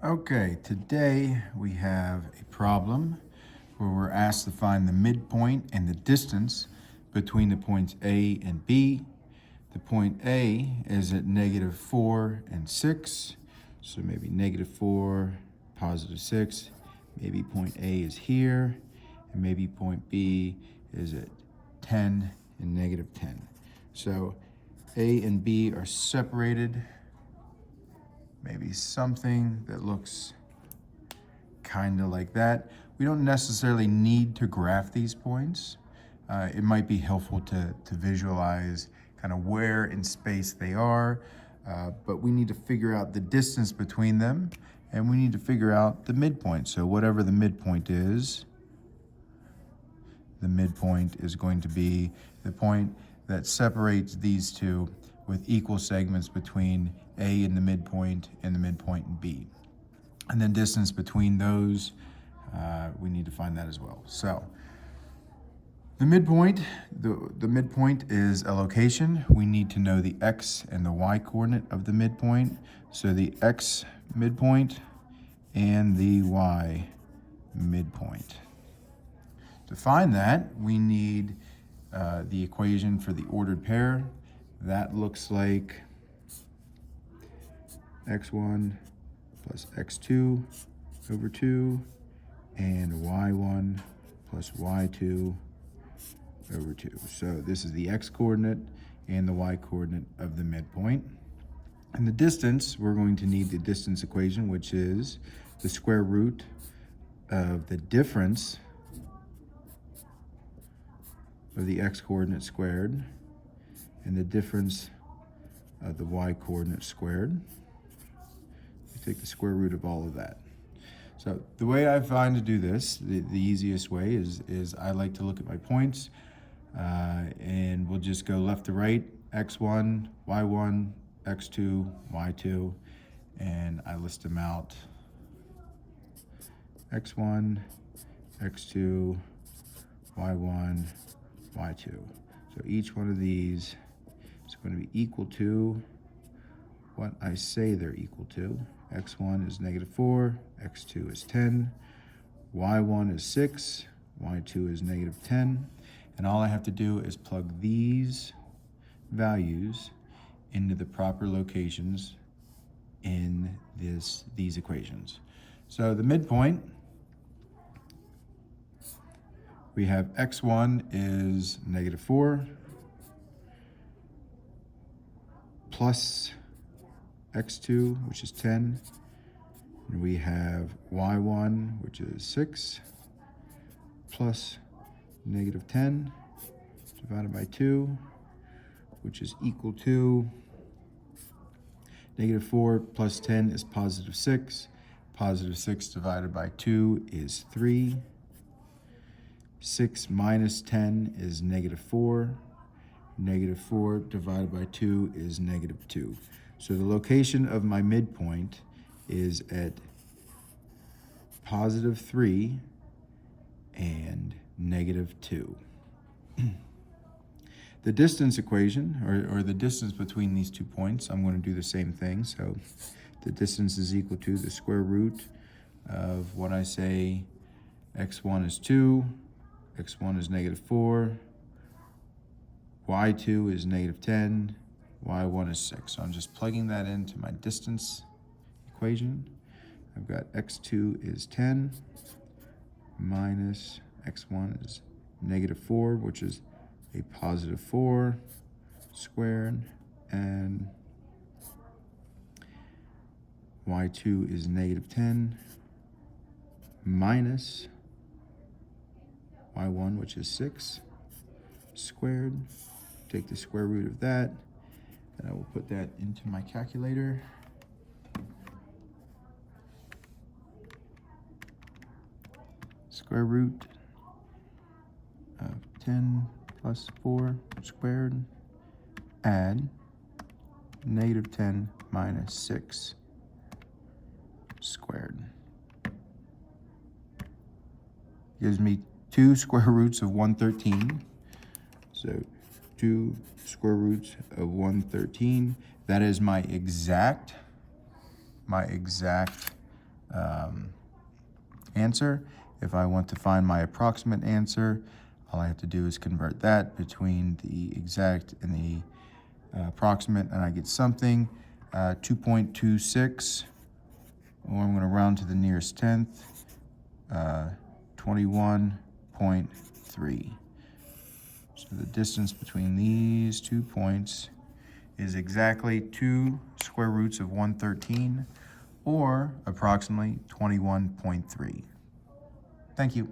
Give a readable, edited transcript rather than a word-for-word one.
Okay, today we have a problem where we're asked to find the midpoint and the distance between the points A and B. The point A is at -4 and 6, so maybe -4, +6. Maybe point A is here, and maybe point B is at 10 and -10. So A and B are separated. Maybe something that looks kind of like that. We don't necessarily need to graph these points. It might be helpful to visualize kind of where in space they are, but we need to figure out the distance between them, and we need to figure out the midpoint. So whatever the midpoint is going to be the point that separates these two with equal segments between A and the midpoint and B. And then distance between those, we need to find that as well. So the midpoint is a location. We need to know the X and the Y coordinate of the midpoint. So the X midpoint and the Y midpoint. To find that, we need the equation for the ordered pair. That looks like x1 plus x2 over 2 and y1 plus y2 over 2. So this is the x coordinate and the y coordinate of the midpoint. And the distance, we're going to need the distance equation, which is the square root of the difference of the x coordinate squared and the difference of the y coordinate squared. We take the square root of all of that. So the way I find to do this, the easiest way is I like to look at my points, and we'll just go left to right, x1, y1, x2, y2, and I list them out. x1, x2, y1, y2. So each one of these is going to be equal to what I say they're equal to. x1 is -4, x2 is 10, y1 is 6, y2 is -10. And all I have to do is plug these values into the proper locations in these equations. So the midpoint, we have x1 is -4 plus x2, which is 10. And we have y1, which is 6, plus -10 divided by 2, which is equal to -4 plus 10 is +6. +6 divided by 2 is 3. 6 minus 10 is -4. -4 divided by 2 is -2. So the location of my midpoint is at +3 and -2. The distance equation, or the distance between these 2 points, I'm going to do the same thing. So the distance is equal to the square root of what I say x1 is 2, x1 is -4, y2 is -10, y1 is 6. So I'm just plugging that into my distance equation. I've got x2 is 10 minus x1 is -4, which is a +4 squared, and y2 is -10 minus y1, which is 6 squared. Take the square root of that, and I will put that into my calculator. Square root of 10 plus 4 squared, add -10 minus 6 squared. Gives me 2 square roots of 113. So 2 square roots of 113. That is my exact answer. If I want to find my approximate answer, all I have to do is convert that between the exact and the approximate, and I get something, 2.26, or I'm going to round to the nearest tenth, 21.3. So the distance between these 2 points is exactly 2 square roots of 113, or approximately 21.3. Thank you.